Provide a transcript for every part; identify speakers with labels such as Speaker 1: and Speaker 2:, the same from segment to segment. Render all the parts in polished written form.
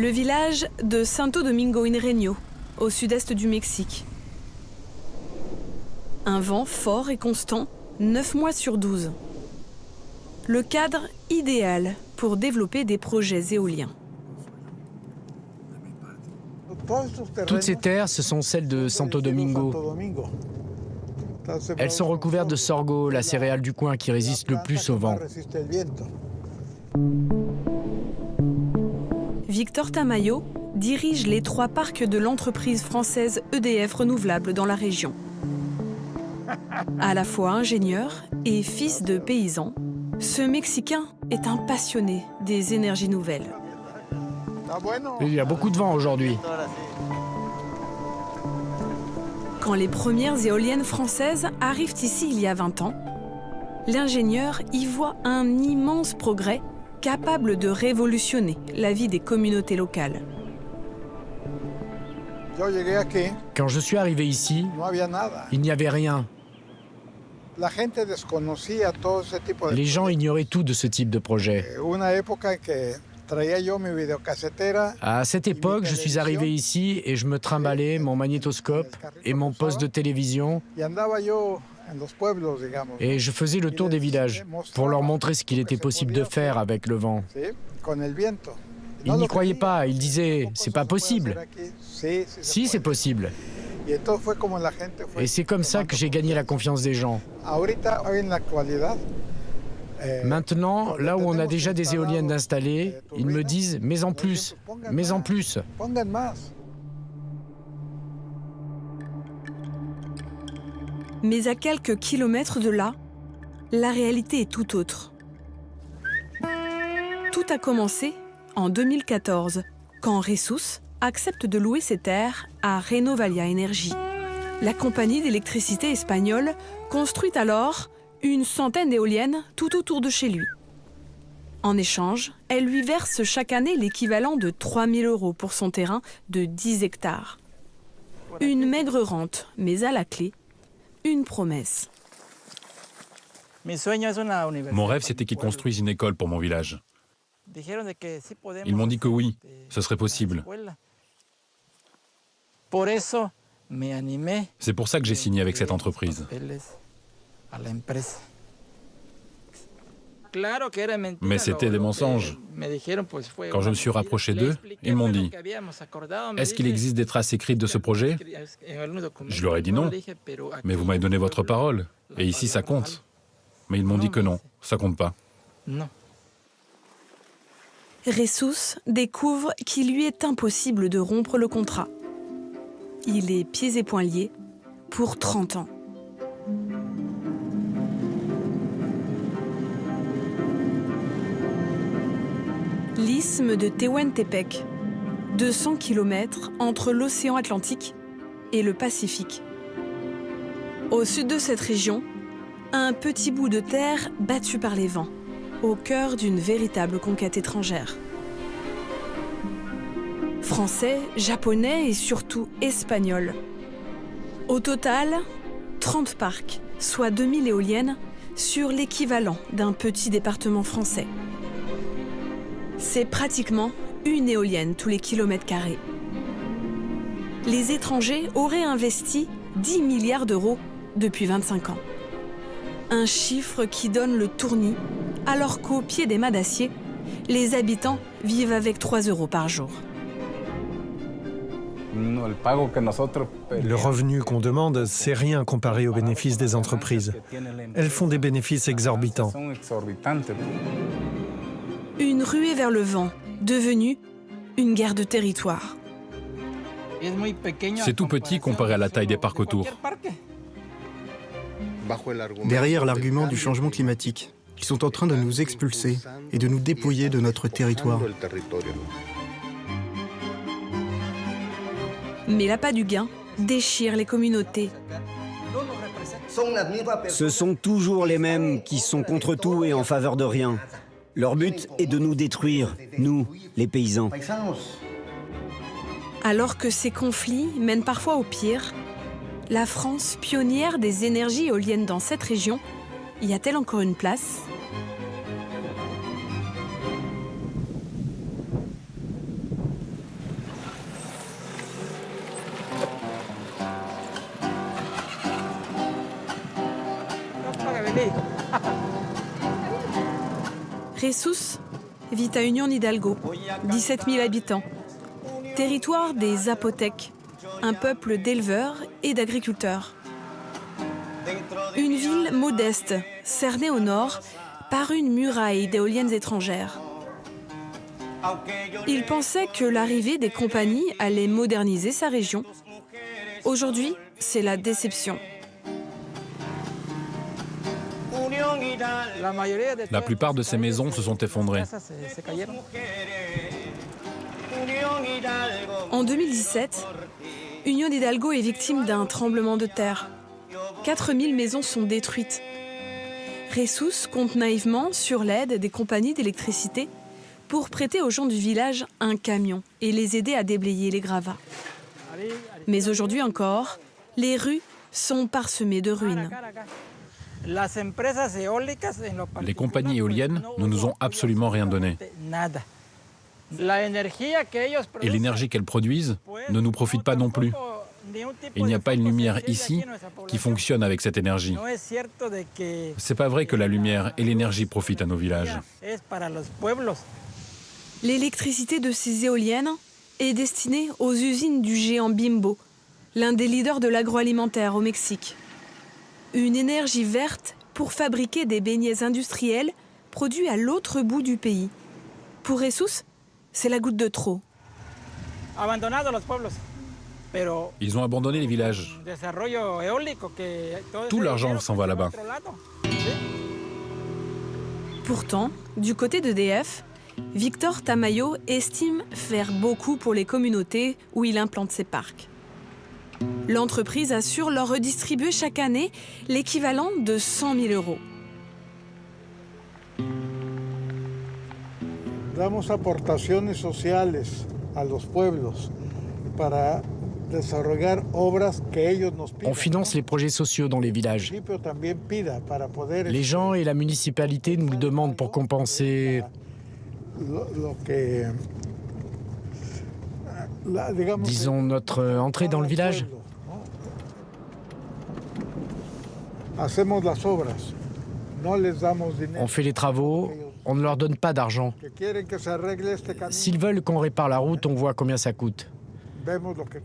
Speaker 1: Le village de Santo Domingo Inreño, au sud-est du Mexique. Un vent fort et constant, 9 mois sur 12. Le cadre idéal pour développer des projets éoliens.
Speaker 2: Toutes ces terres, ce sont celles de Santo Domingo. Elles sont recouvertes de sorgho, la céréale du coin qui résiste le plus au vent.
Speaker 1: Victor Tamayo dirige les 3 parcs de l'entreprise française EDF Renouvelables dans la région. À la fois ingénieur et fils de paysan, ce Mexicain est un passionné des énergies nouvelles.
Speaker 2: Il y a beaucoup de vent aujourd'hui.
Speaker 1: Quand les premières éoliennes françaises arrivent ici il y a 20 ans, l'ingénieur y voit un immense progrès capable de révolutionner la vie des communautés locales.
Speaker 2: Quand je suis arrivé ici, il n'y avait rien. Les gens ignoraient tout de ce type de projet. À cette époque, je suis arrivé ici et je me trimballais mon magnétoscope et mon poste de télévision et je faisais le tour des villages pour leur montrer ce qu'il était possible de faire avec le vent. Ils n'y croyaient pas, ils disaient « c'est pas possible ». Si, c'est possible. Et c'est comme ça que j'ai gagné la confiance des gens. Maintenant, là où on a déjà des éoliennes installées, ils me disent « mais en plus, mais en plus ».
Speaker 1: Mais à quelques kilomètres de là, la réalité est tout autre. Tout a commencé en 2014, quand Ressus accepte de louer ses terres à Renovalia Energy. La compagnie d'électricité espagnole construit alors une centaine d'éoliennes tout autour de chez lui. En échange, elle lui verse chaque année l'équivalent de 3 000 € pour son terrain de 10 hectares. Une maigre rente, mais à la clé, une promesse.
Speaker 3: Mon rêve, c'était qu'ils construisent une école pour mon village. Ils m'ont dit que oui, ce serait possible. C'est pour ça que j'ai signé avec cette entreprise. Mais c'était des mensonges. Quand je me suis rapproché d'eux, ils m'ont dit « Est-ce qu'il existe des traces écrites de ce projet ?» Je leur ai dit non. « Mais vous m'avez donné votre parole, et ici ça compte. » Mais ils m'ont dit que non, ça compte pas.
Speaker 1: Ressus découvre qu'il lui est impossible de rompre le contrat. Il est pieds et poings liés pour 30 ans. L'isthme de Tehuantepec, 200 km entre l'océan Atlantique et le Pacifique. Au sud de cette région, un petit bout de terre battu par les vents, au cœur d'une véritable conquête étrangère. Français, japonais et surtout espagnols. Au total, 30 parcs, soit 2000 éoliennes, sur l'équivalent d'un petit département français. C'est pratiquement une éolienne tous les kilomètres carrés. Les étrangers auraient investi 10 milliards d'euros depuis 25 ans. Un chiffre qui donne le tournis, alors qu'au pied des mâts d'acier, les habitants vivent avec 3 € par jour.
Speaker 4: Le revenu qu'on demande, c'est rien comparé aux bénéfices des entreprises. Elles font des bénéfices exorbitants.
Speaker 1: Une ruée vers le vent, devenue une guerre de territoire.
Speaker 3: C'est tout petit comparé à la taille des parcs autour.
Speaker 5: Derrière l'argument du changement climatique, ils sont en train de nous expulser et de nous dépouiller de notre territoire.
Speaker 1: Mais l'appât du gain déchire les communautés.
Speaker 6: Ce sont toujours les mêmes qui sont contre tout et en faveur de rien. Leur but est de nous détruire, nous, les paysans.
Speaker 1: Alors que ces conflits mènent parfois au pire, la France, pionnière des énergies éoliennes dans cette région, y a-t-elle encore une place ? Jesús vit à Unión Hidalgo, 17 000 habitants. Territoire des Zapotèques, un peuple d'éleveurs et d'agriculteurs. Une ville modeste, cernée au nord par une muraille d'éoliennes étrangères. Il pensait que l'arrivée des compagnies allait moderniser sa région. Aujourd'hui, c'est la déception.
Speaker 3: La plupart de ces maisons se sont effondrées.
Speaker 1: En 2017, Unión Hidalgo est victime d'un tremblement de terre. 4000 maisons sont détruites. Jesús compte naïvement sur l'aide des compagnies d'électricité pour prêter aux gens du village un camion et les aider à déblayer les gravats. Mais aujourd'hui encore, les rues sont parsemées de ruines.
Speaker 3: Les compagnies éoliennes ne nous ont absolument rien donné. Et l'énergie qu'elles produisent ne nous profite pas non plus. Il n'y a pas une lumière ici qui fonctionne avec cette énergie. C'est pas vrai que la lumière et l'énergie profitent à nos villages.
Speaker 1: L'électricité de ces éoliennes est destinée aux usines du géant Bimbo, l'un des leaders de l'agroalimentaire au Mexique. Une énergie verte pour fabriquer des beignets industriels produits à l'autre bout du pays. Pour Jesús, c'est la goutte de trop.
Speaker 3: Ils ont abandonné les villages. Tout l'argent s'en va là-bas.
Speaker 1: Pourtant, du côté d'EDF, Víctor Tamayo estime faire beaucoup pour les communautés où il implante ses parcs. L'entreprise assure leur redistribuer chaque année l'équivalent de 100 000 euros.
Speaker 7: Damos aportaciones sociales a los pueblos para desarrollar obras que ellos nos piden.
Speaker 2: On finance les projets sociaux dans les villages. Les gens et la municipalité nous le demandent pour compenser, disons, notre entrée dans le village. On fait les travaux, on ne leur donne pas d'argent. S'ils veulent qu'on répare la route, on voit combien ça coûte.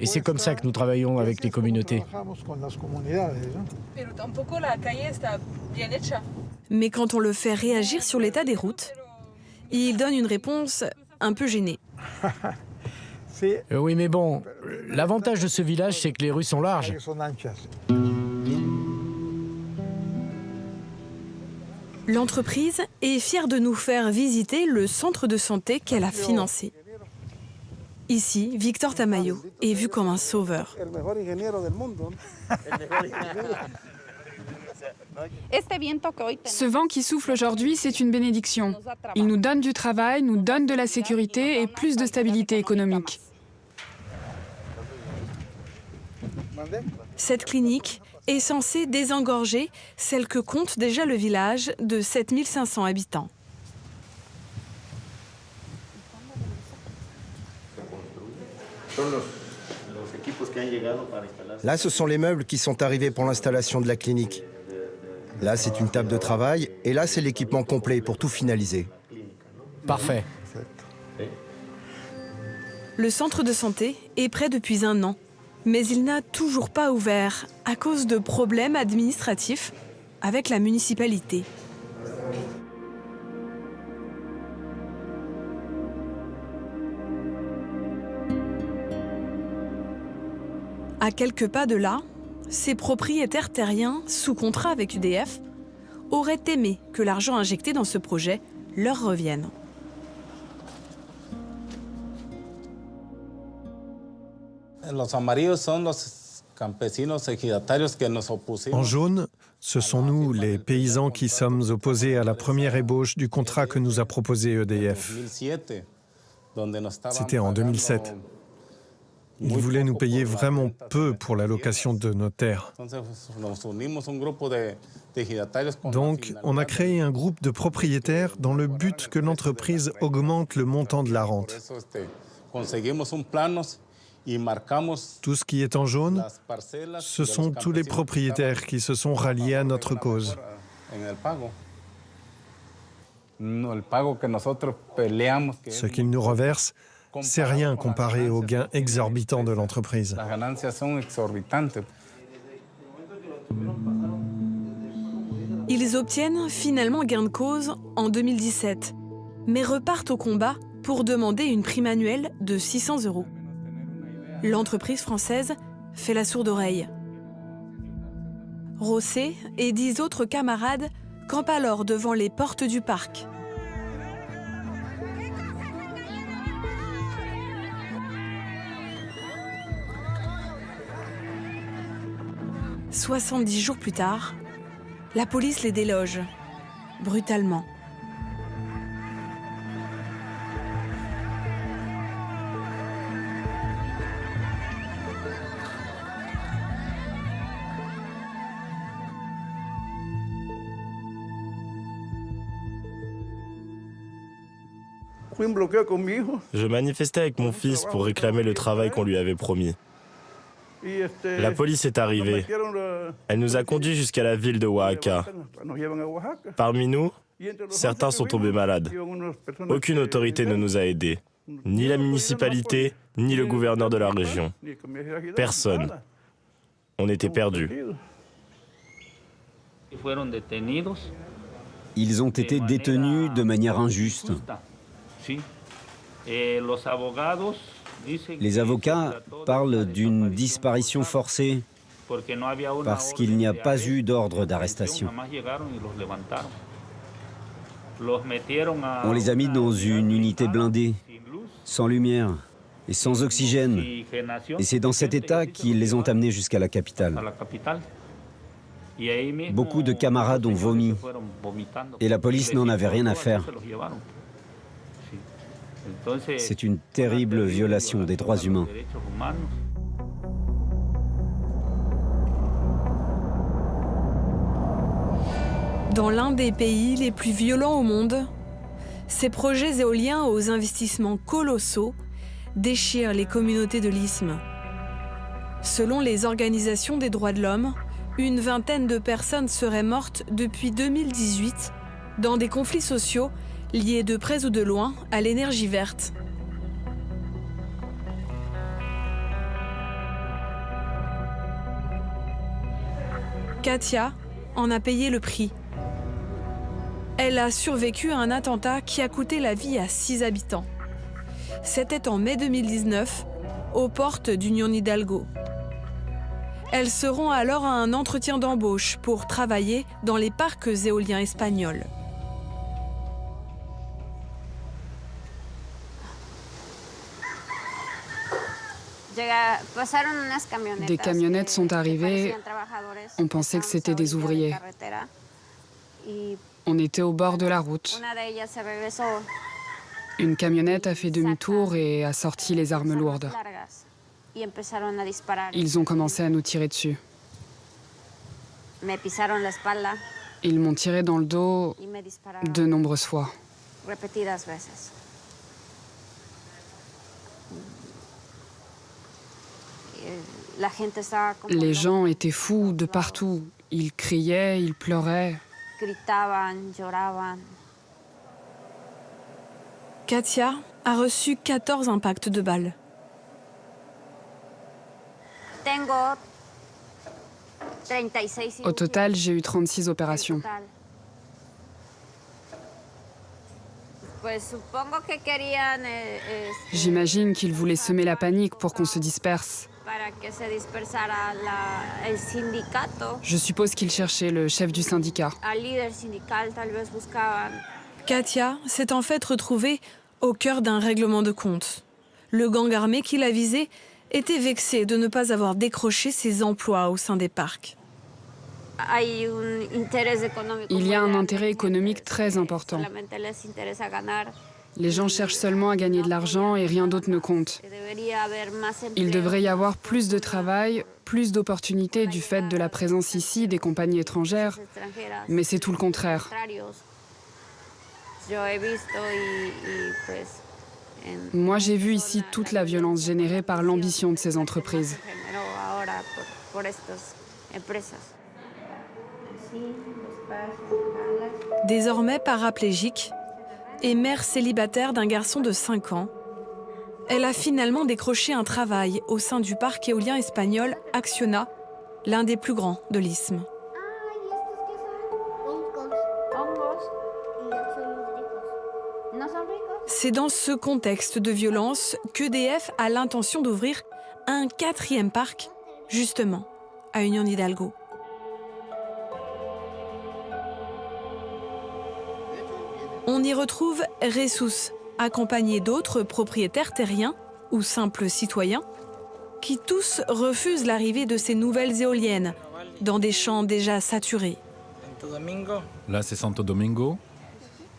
Speaker 2: Et c'est comme ça que nous travaillons avec les communautés.
Speaker 1: Mais quand on le fait réagir sur l'état des routes, il donne une réponse un peu gênée.
Speaker 2: Oui, mais bon, l'avantage de ce village, c'est que les rues sont larges.
Speaker 1: L'entreprise est fière de nous faire visiter le centre de santé qu'elle a financé. Ici, Víctor Tamayo est vu comme un sauveur.
Speaker 8: Ce vent qui souffle aujourd'hui, c'est une bénédiction. Il nous donne du travail, nous donne de la sécurité et plus de stabilité économique.
Speaker 1: Cette clinique est censée désengorger celle que compte déjà le village de 7500 habitants.
Speaker 9: Là, ce sont les meubles qui sont arrivés pour l'installation de la clinique. Là, c'est une table de travail, et là, c'est l'équipement complet pour tout finaliser.
Speaker 2: Parfait.
Speaker 1: Le centre de santé est prêt depuis 1 an, mais il n'a toujours pas ouvert à cause de problèmes administratifs avec la municipalité. À quelques pas de là, ces propriétaires terriens, sous contrat avec EDF, auraient aimé que l'argent injecté dans ce projet leur revienne.
Speaker 4: En jaune, ce sont nous, les paysans, qui sommes opposés à la première ébauche du contrat que nous a proposé EDF. C'était en 2007. Ils voulaient nous payer vraiment peu pour la location de nos terres. Donc, on a créé un groupe de propriétaires dans le but que l'entreprise augmente le montant de la rente. Tout ce qui est en jaune, ce sont tous les propriétaires qui se sont ralliés à notre cause. Ce qu'ils nous reversent, c'est rien comparé aux gains exorbitants de l'entreprise.
Speaker 1: Ils obtiennent finalement gain de cause en 2017, mais repartent au combat pour demander une prime annuelle de 600 €. L'entreprise française fait la sourde oreille. José et 10 autres camarades campent alors devant les portes du parc. « 70 jours plus tard, la police les déloge, brutalement.
Speaker 10: Je manifestais avec mon fils pour réclamer le travail qu'on lui avait promis. La police est arrivée. Elle nous a conduits jusqu'à la ville de Oaxaca. Parmi nous, certains sont tombés malades. Aucune autorité ne nous a aidés. Ni la municipalité, ni le gouverneur de la région. Personne. On était perdus.
Speaker 6: Ils ont été détenus de manière injuste. Les avocats parlent d'une disparition forcée parce qu'il n'y a pas eu d'ordre d'arrestation. On les a mis dans une unité blindée, sans lumière et sans oxygène. Et c'est dans cet état qu'ils les ont amenés jusqu'à la capitale. Beaucoup de camarades ont vomi et la police n'en avait rien à faire. C'est une terrible violation des droits humains.
Speaker 1: Dans l'un des pays les plus violents au monde, ces projets éoliens aux investissements colossaux déchirent les communautés de l'isthme. Selon les organisations des droits de l'homme, une vingtaine de personnes seraient mortes depuis 2018 dans des conflits sociaux liés de près ou de loin à l'énergie verte. Katia en a payé le prix. Elle a survécu à un attentat qui a coûté la vie à 6 habitants. C'était en mai 2019, aux portes d'Unión Hidalgo. Elle se rend alors à un entretien d'embauche pour travailler dans les parcs éoliens espagnols.
Speaker 8: Des camionnettes sont arrivées, on pensait que c'était des ouvriers. On était au bord de la route. Une camionnette a fait demi-tour et a sorti les armes lourdes. Ils ont commencé à nous tirer dessus. Ils m'ont tiré dans le dos de nombreuses fois. Les gens étaient fous de partout. Ils criaient, ils pleuraient.
Speaker 1: Katia a reçu 14 impacts de balles.
Speaker 8: Au total, j'ai eu 36 opérations. J'imagine qu'ils voulaient semer la panique pour qu'on se disperse. Je suppose qu'ils cherchaient le chef du syndicat.
Speaker 1: Katia s'est en fait retrouvée au cœur d'un règlement de compte. Le gang armé qui l'a visée était vexé de ne pas avoir décroché ses emplois au sein des parcs.
Speaker 8: Il y a un intérêt économique très important. Les gens cherchent seulement à gagner de l'argent et rien d'autre ne compte. Il devrait y avoir plus de travail, plus d'opportunités du fait de la présence ici des compagnies étrangères, mais c'est tout le contraire. Moi, j'ai vu ici toute la violence générée par l'ambition de ces entreprises.
Speaker 1: Désormais paraplégique et mère célibataire d'un garçon de 5 ans, elle a finalement décroché un travail au sein du parc éolien espagnol Acciona, l'un des plus grands de l'Istme. C'est dans ce contexte de violence qu'EDF a l'intention d'ouvrir un 4e parc, justement, à Unión Hidalgo. On y retrouve Jesús, accompagné d'autres propriétaires terriens ou simples citoyens, qui tous refusent l'arrivée de ces nouvelles éoliennes dans des champs déjà saturés.
Speaker 3: Là, c'est Santo Domingo,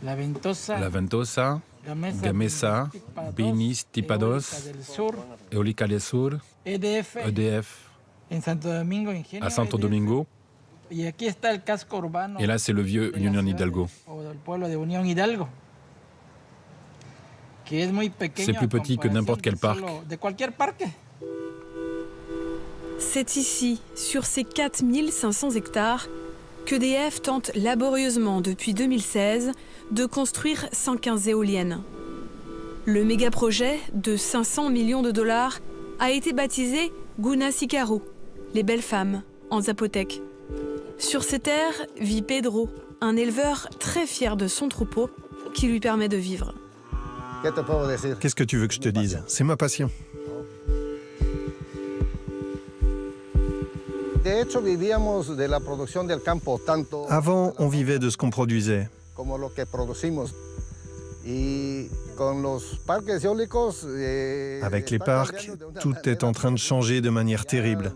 Speaker 3: La Ventosa, Gamesa, Binis, Tipados, Eólica del Sur, EDF à Santo Domingo. Et là, c'est le vieux Unión Hidalgo. C'est plus petit que n'importe quel parc.
Speaker 1: C'est ici, sur ces 4500 hectares, qu'EDF tente laborieusement depuis 2016 de construire 115 éoliennes. Le méga-projet de 500 millions de dollars a été baptisé Gunasicaru, les belles femmes, en zapotèque. Sur ces terres vit Pedro, un éleveur très fier de son troupeau qui lui permet de vivre.
Speaker 4: Qu'est-ce que tu veux que je te dise? C'est ma passion. Avant, on vivait de ce qu'on produisait. Avec les parcs, tout est en train de changer de manière terrible.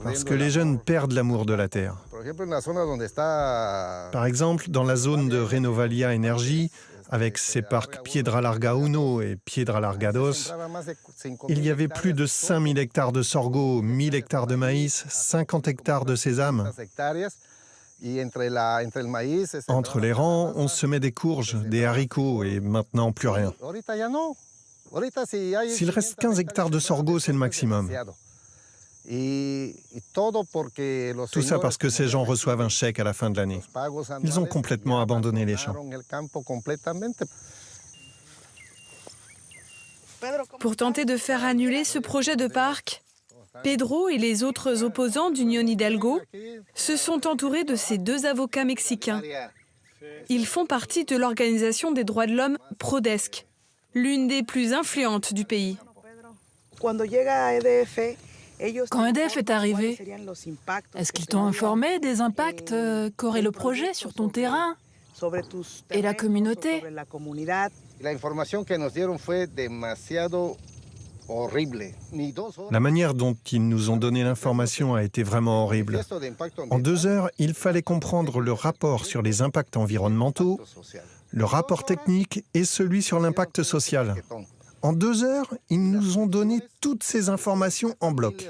Speaker 4: Parce que les jeunes perdent l'amour de la terre. Par exemple, dans la zone de Renovalia Energy, avec ses parcs Piedra Larga 1 et Piedra Larga 2, il y avait plus de 5000 hectares de sorgho, 1000 hectares de maïs, 50 hectares de sésame. Entre les rangs, on semait des courges, des haricots et maintenant plus rien. S'il reste 15 hectares de sorgho, c'est le maximum. Tout ça parce que ces gens reçoivent un chèque à la fin de l'année. Ils ont complètement abandonné les champs.
Speaker 1: Pour tenter de faire annuler ce projet de parc, Pedro et les autres opposants d'Unión Hidalgo se sont entourés de ces 2 avocats mexicains. Ils font partie de l'organisation des droits de l'homme Prodesc, l'une des plus influentes du pays.
Speaker 11: Quand EDF est arrivé, est-ce qu'ils t'ont informé des impacts qu'aurait le projet sur ton terrain et la communauté?
Speaker 4: La manière dont ils nous ont donné l'information a été vraiment horrible. En 2 heures, il fallait comprendre le rapport sur les impacts environnementaux, le rapport technique et celui sur l'impact social. En 2 heures, ils nous ont donné toutes ces informations en bloc.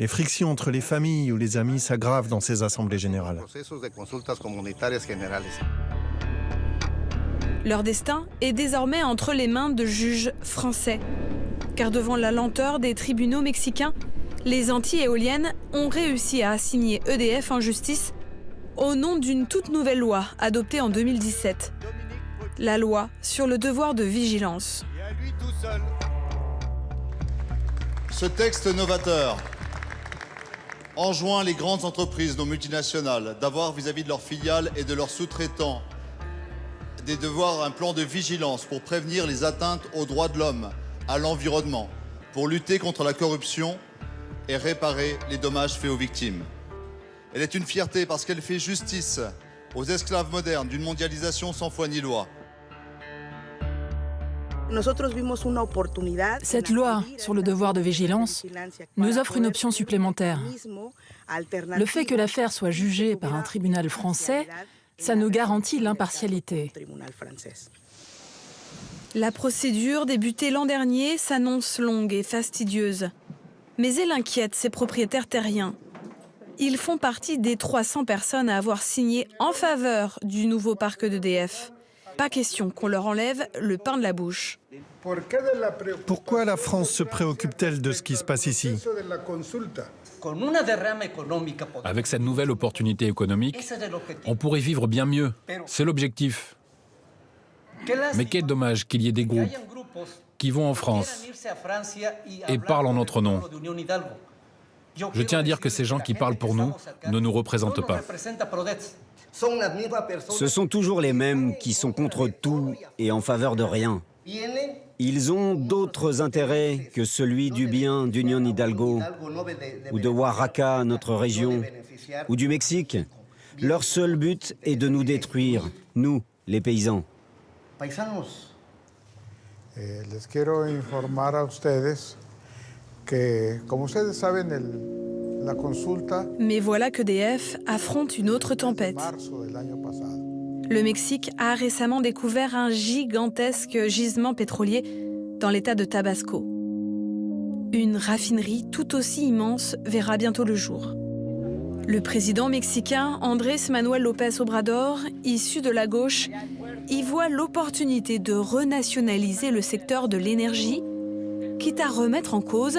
Speaker 4: Les frictions entre les familles ou les amis s'aggravent dans ces assemblées générales.
Speaker 1: Leur destin est désormais entre les mains de juges français. Car devant la lenteur des tribunaux mexicains, les anti-éoliennes ont réussi à assigner EDF en justice au nom d'une toute nouvelle loi adoptée en 2017. La loi sur le devoir de vigilance.
Speaker 12: Ce texte novateur enjoint les grandes entreprises non multinationales d'avoir vis-à-vis de leurs filiales et de leurs sous-traitants des devoirs, un plan de vigilance pour prévenir les atteintes aux droits de l'homme, à l'environnement, pour lutter contre la corruption et réparer les dommages faits aux victimes. Elle est une fierté parce qu'elle fait justice aux esclaves modernes d'une mondialisation sans foi ni loi.
Speaker 11: Cette loi sur le devoir de vigilance nous offre une option supplémentaire. Le fait que l'affaire soit jugée par un tribunal français, ça nous garantit l'impartialité.
Speaker 1: La procédure débutée l'an dernier s'annonce longue et fastidieuse. Mais elle inquiète ces propriétaires terriens. Ils font partie des 300 personnes à avoir signé en faveur du nouveau parc d'EDF. Pas question qu'on leur enlève le pain de la bouche.
Speaker 4: Pourquoi la France se préoccupe-t-elle de ce qui se passe ici?
Speaker 3: Avec cette nouvelle opportunité économique, on pourrait vivre bien mieux. C'est l'objectif. Mais quel dommage qu'il y ait des groupes qui vont en France et parlent en notre nom. Je tiens à dire que ces gens qui parlent pour nous ne nous représentent pas.
Speaker 6: Ce sont toujours les mêmes qui sont contre tout et en faveur de rien. Ils ont d'autres intérêts que celui du bien d'Unión Hidalgo, ou de Oaxaca, notre région, ou du Mexique. Leur seul but est de nous détruire, nous, les paysans.
Speaker 7: Les quiero informar a ustedes que, como ustedes saben, la consulta.
Speaker 1: Mais voilà qu'EDF affronte une autre tempête. Le Mexique a récemment découvert un gigantesque gisement pétrolier dans l'état de Tabasco. Une raffinerie tout aussi immense verra bientôt le jour. Le président mexicain Andrés Manuel López Obrador, issu de la gauche, y voit l'opportunité de renationaliser le secteur de l'énergie, quitte à remettre en cause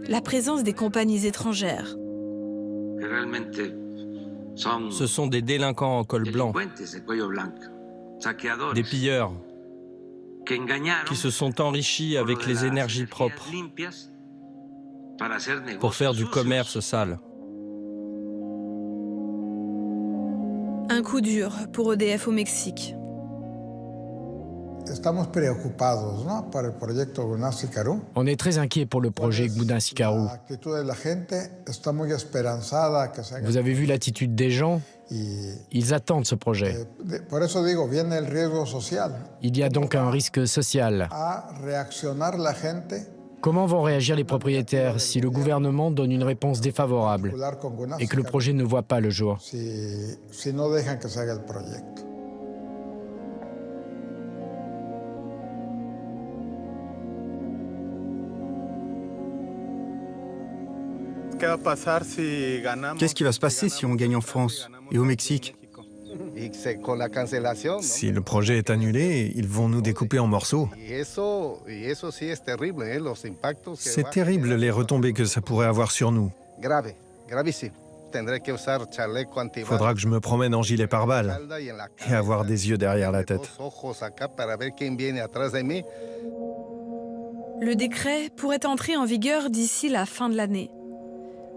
Speaker 1: la présence des compagnies étrangères.
Speaker 13: Ce sont des délinquants en col blanc, des pilleurs qui se sont enrichis avec les énergies propres pour faire du commerce sale.
Speaker 1: Un coup dur pour EDF au Mexique.
Speaker 2: On est très inquiet pour le projet Gudin-Sicarou. Vous avez vu l'attitude des gens? Ils attendent ce projet. Il y a donc un risque social. Comment vont réagir les propriétaires si le gouvernement donne une réponse défavorable et que le projet ne voit pas le jour?
Speaker 5: Qu'est-ce qui va se passer si on gagne en France et au Mexique?
Speaker 4: Si le projet est annulé, ils vont nous découper en morceaux. C'est terrible les retombées que ça pourrait avoir sur nous. Il faudra que je me promène en gilet pare-balles et avoir des yeux derrière la tête.
Speaker 1: Le décret pourrait entrer en vigueur d'ici la fin de l'année.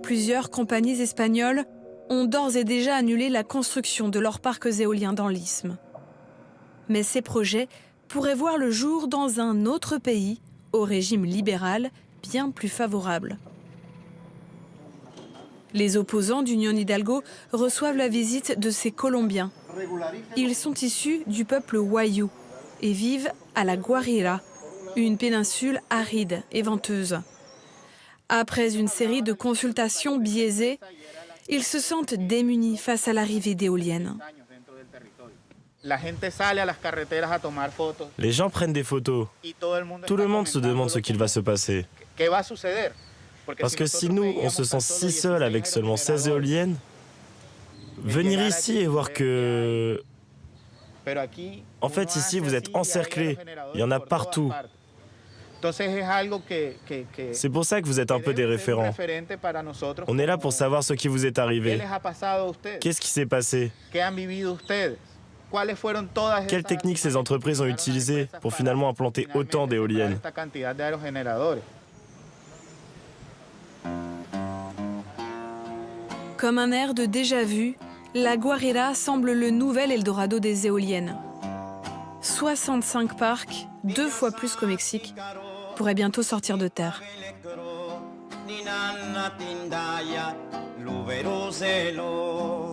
Speaker 1: Plusieurs compagnies espagnoles ont d'ores et déjà annulé la construction de leurs parcs éoliens dans l'Isthme. Mais ces projets pourraient voir le jour dans un autre pays, au régime libéral, bien plus favorable. Les opposants d'Unión Hidalgo reçoivent la visite de ces Colombiens. Ils sont issus du peuple Wayuu et vivent à la Guajira, une péninsule aride et venteuse. Après une série de consultations biaisées, ils se sentent démunis face à l'arrivée d'éoliennes.
Speaker 10: Les gens prennent des photos. Tout le monde se demande ce qu'il va se passer. Parce que si nous, on se sent si seuls avec seulement 16 éoliennes, venir ici et voir que... En fait, ici, vous êtes encerclés. Il y en a partout. C'est pour ça que vous êtes un peu des référents. On est là pour savoir ce qui vous est arrivé. Qu'est-ce qui s'est passé? Quelles techniques ces entreprises ont utilisées pour finalement implanter autant d'éoliennes?
Speaker 1: Comme un air de déjà-vu, la Guajira semble le nouvel Eldorado des éoliennes. 65 parcs, 2 fois plus qu'au Mexique, pourraient bientôt sortir de terre.
Speaker 14: Lubero celo